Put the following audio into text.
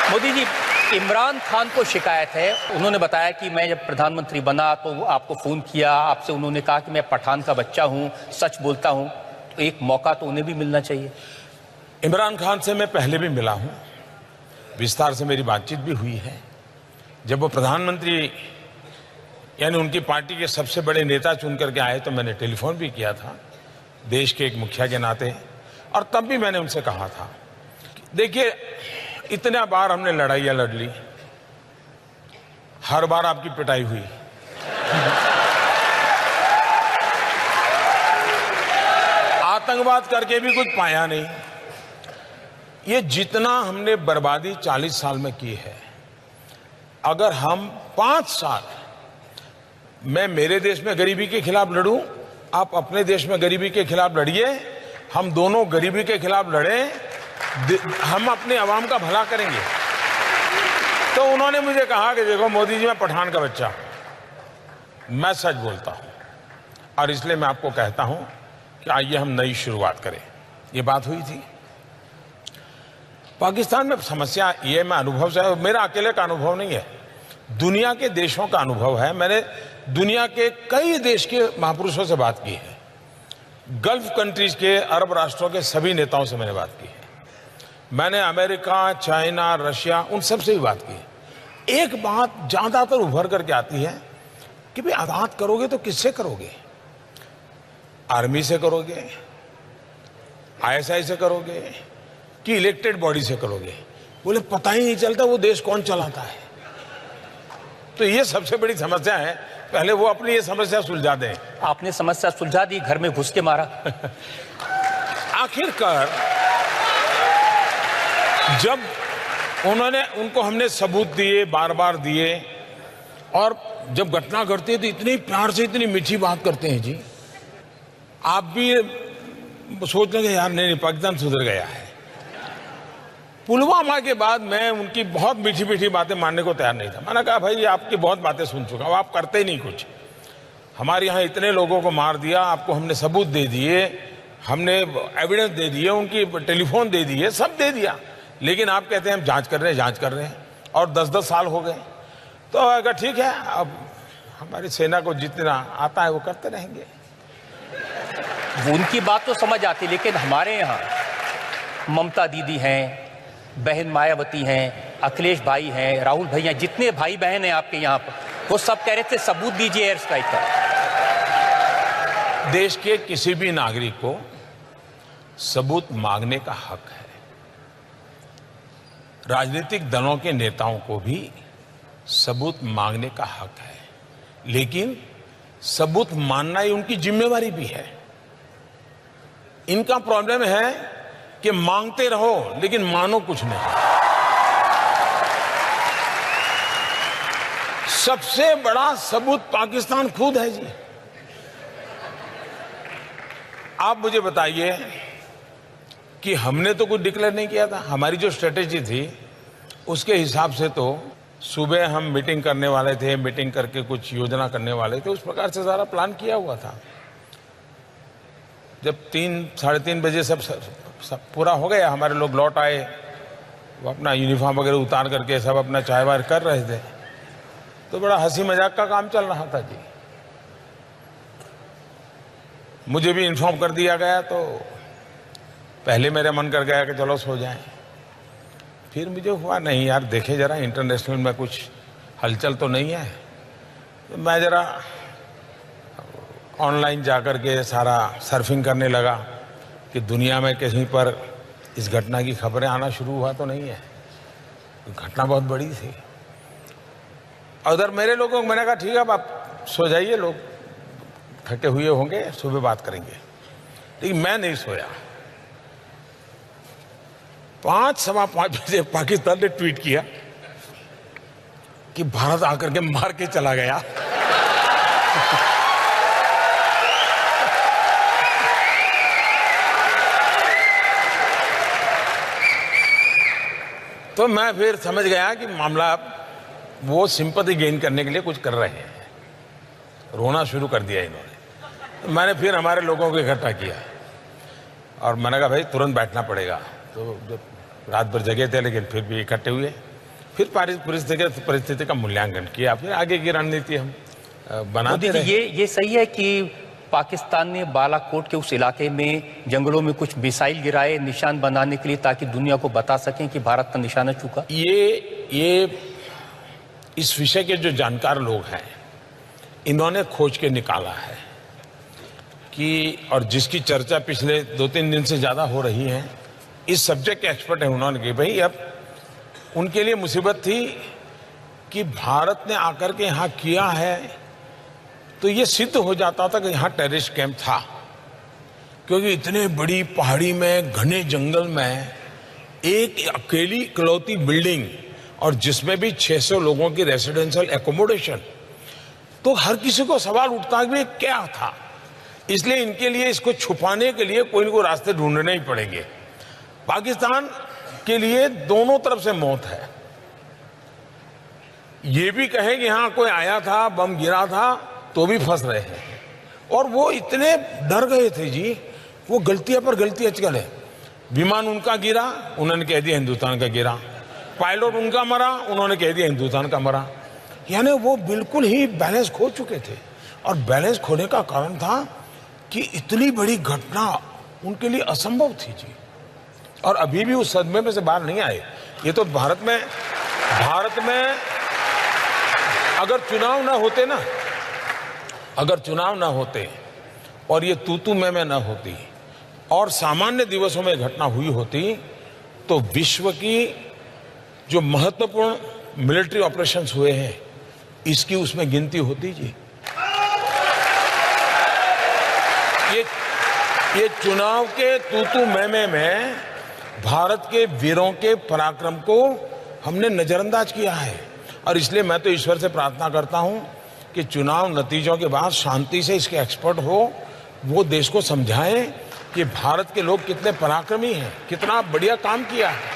मोदी जी, इमरान खान को शिकायत है, उन्होंने बताया कि मैं जब प्रधानमंत्री बना तो आपको फ़ोन किया, आपसे उन्होंने कहा कि मैं पठान का बच्चा हूं, सच बोलता हूं, तो एक मौका तो उन्हें भी मिलना चाहिए। इमरान खान से मैं पहले भी मिला हूं, विस्तार से मेरी बातचीत भी हुई है। जब वो प्रधानमंत्री यानी उनकी पार्टी के सबसे बड़े नेता चुन करके आए तो मैंने टेलीफोन भी किया था, देश के एक मुखिया के नाते, और तब भी मैंने उनसे कहा था, देखिए इतना बार हमने लड़ाइयां लड़ ली, हर बार आपकी पिटाई हुई। आतंकवाद करके भी कुछ पाया नहीं। ये जितना हमने बर्बादी 40 साल में की है, अगर हम 5 साल मैं मेरे देश में गरीबी के खिलाफ लड़ूं, आप अपने देश में गरीबी के खिलाफ लड़िए, हम दोनों गरीबी के खिलाफ लड़ें, हम अपने अवाम का भला करेंगे। तो उन्होंने मुझे कहा कि देखो मोदी जी, मैं पठान का बच्चा हूं, मैं सच बोलता हूं, और इसलिए मैं आपको कहता हूं कि आइए हम नई शुरुआत करें। ये बात हुई थी। पाकिस्तान में समस्या ये मैं अनुभव से, मेरा अकेले का अनुभव नहीं है, दुनिया के देशों का अनुभव है। मैंने दुनिया के कई देश के महापुरुषों से बात की है, गल्फ कंट्रीज के, अरब राष्ट्रों के सभी नेताओं से मैंने बात की है, मैंने अमेरिका, चाइना, रशिया, उन सब से भी बात की है। एक बात ज्यादातर उभर करके आती है कि भाई आज़ाद करोगे तो किससे करोगे? आर्मी से करोगे, आईएसआई से करोगे, कि इलेक्टेड बॉडी से करोगे? बोले पता ही नहीं चलता वो देश कौन चलाता है। तो ये सबसे बड़ी समस्या है, पहले वो अपनी ये समस्या सुलझा दें। आपने समस्या सुलझा दी, घर में घुस के मारा। आखिरकार जब उनको हमने सबूत दिए, बार बार दिए, और जब घटना घटती है तो इतनी प्यार से, इतनी मीठी बात करते हैं जी, आप भी सोच लेंगे यार नहीं पाकिस्तान सुधर गया है। पुलवामा के बाद मैं उनकी बहुत मीठी मीठी बातें मानने को तैयार नहीं था। मैंने कहा भाई आपकी बहुत बातें सुन चुका हूं, आप करते ही नहीं कुछ। हमारे यहाँ इतने लोगों को मार दिया, आपको हमने सबूत दे दिए, हमने एविडेंस दे दिए, उनकी टेलीफोन दे दिए, सब दे दिया, लेकिन आप कहते हैं हम जांच कर रहे हैं, और 10-10 साल हो गए। तो अगर ठीक है, अब हमारी सेना को जितना आता है वो करते रहेंगे। उनकी बात तो समझ आती, लेकिन हमारे यहाँ ममता दीदी हैं, बहन मायावती हैं, अखिलेश भाई हैं, राहुल भैया, जितने भाई बहन हैं आपके यहाँ पर, वो सब कह रहे थे सबूत दीजिए एयर स्ट्राइक का। देश के किसी भी नागरिक को सबूत मांगने का हक है। राजनीतिक दलों के नेताओं को भी सबूत मांगने का हक है, लेकिन सबूत मानना ही उनकी जिम्मेवारी भी है। इनका प्रॉब्लम है कि मांगते रहो लेकिन मानो कुछ नहीं। सबसे बड़ा सबूत पाकिस्तान खुद है जी। आप मुझे बताइए कि हमने तो कुछ डिक्लेयर नहीं किया था। हमारी जो स्ट्रेटेजी थी उसके हिसाब से तो सुबह हम मीटिंग करने वाले थे, मीटिंग करके कुछ योजना करने वाले थे, उस प्रकार से सारा प्लान किया हुआ था। जब 3-3:30 बजे सब पूरा हो गया, हमारे लोग लौट आए, वो अपना यूनिफॉर्म वगैरह उतार करके सब अपना चाय वाय कर रहे थे, तो बड़ा हंसी मजाक का काम चल रहा था जी। मुझे भी इन्फॉर्म कर दिया गया, तो पहले मेरा मन कर गया कि चलो सो जाएं। फिर मुझे हुआ नहीं यार, देखे जरा इंटरनेशनल में कुछ हलचल तो नहीं है। तो मैं जरा ऑनलाइन जाकर के सारा सर्फिंग करने लगा कि दुनिया में कहीं पर इस घटना की खबरें आना शुरू हुआ तो नहीं है। घटना बहुत बड़ी थी। उधर मेरे लोगों को मैंने कहा ठीक है अब आप सो जाइए, लोग थके हुए होंगे, सुबह बात करेंगे। लेकिन मैं नहीं सोया। 5-5:15 बजे पाकिस्तान ने ट्वीट किया कि भारत आकर के मार के चला गया। तो मैं फिर समझ गया कि मामला वो सिंपैथी गेन करने के लिए कुछ कर रहे हैं। रोना शुरू कर दिया इन्होंने। तो मैंने फिर हमारे लोगों को इकट्ठा किया और मैंने कहा भाई तुरंत बैठना पड़ेगा। तो जब रात भर जगे थे लेकिन फिर भी इकट्ठे हुए फिर परिस्थिति का मूल्यांकन किया, फिर आगे की रणनीति हम बनाते रहे। ये सही है कि पाकिस्तान ने बालाकोट के उस इलाके में जंगलों में कुछ मिसाइल गिराए निशान बनाने के लिए, ताकि दुनिया को बता सकें कि भारत का निशाना चूका? ये इस विषय के जो जानकार लोग हैं इन्होंने खोज के निकाला है कि, और जिसकी चर्चा पिछले 2-3 दिन से ज्यादा हो रही है, इस सब्जेक्ट के एक्सपर्ट हैं, उन्होंने कहा भाई अब उनके लिए मुसीबत थी कि भारत ने आकर के यहाँ किया है तो ये सिद्ध हो जाता था कि यहाँ टेररिस्ट कैंप था, क्योंकि इतने बड़ी पहाड़ी में घने जंगल में एक अकेली इकलौती बिल्डिंग और जिसमें भी 600 लोगों की रेसिडेंशियल एकोमोडेशन, तो हर किसी को सवाल उठता है कि क्या था। इसलिए इनके लिए इसको छुपाने के लिए कोई न कोई रास्ते ढूंढने ही पड़ेंगे। पाकिस्तान के लिए दोनों तरफ से मौत है। ये भी कहे कि यहां कोई आया था, बम गिरा था, तो भी फंस रहे हैं। और वो इतने डर गए थे जी, वो गलतियां पर गलतियां चले। विमान उनका गिरा, उन्होंने कह दिया हिंदुस्तान का गिरा। पायलट उनका मरा, उन्होंने कह दिया हिंदुस्तान का मरा। यानी वो बिल्कुल ही बैलेंस खो चुके थे। और बैलेंस खोने का कारण था कि इतनी बड़ी घटना उनके लिए असंभव थी जी, और अभी भी उस सदमे में से बाहर नहीं आए। ये तो भारत में अगर चुनाव ना होते ना, अगर चुनाव ना होते और ये तू मैं ना होती और सामान्य दिवसों में घटना हुई होती, तो विश्व की जो महत्वपूर्ण मिलिट्री ऑपरेशंस हुए हैं इसकी उसमें गिनती होती जी। ये चुनाव के तू मैं में भारत के वीरों के पराक्रम को हमने नजरअंदाज किया है। और इसलिए मैं तो ईश्वर से प्रार्थना करता हूं कि चुनाव नतीजों के बाद शांति से इसके एक्सपर्ट हो, वो देश को समझाएं कि भारत के लोग कितने पराक्रमी हैं, कितना बढ़िया काम किया है।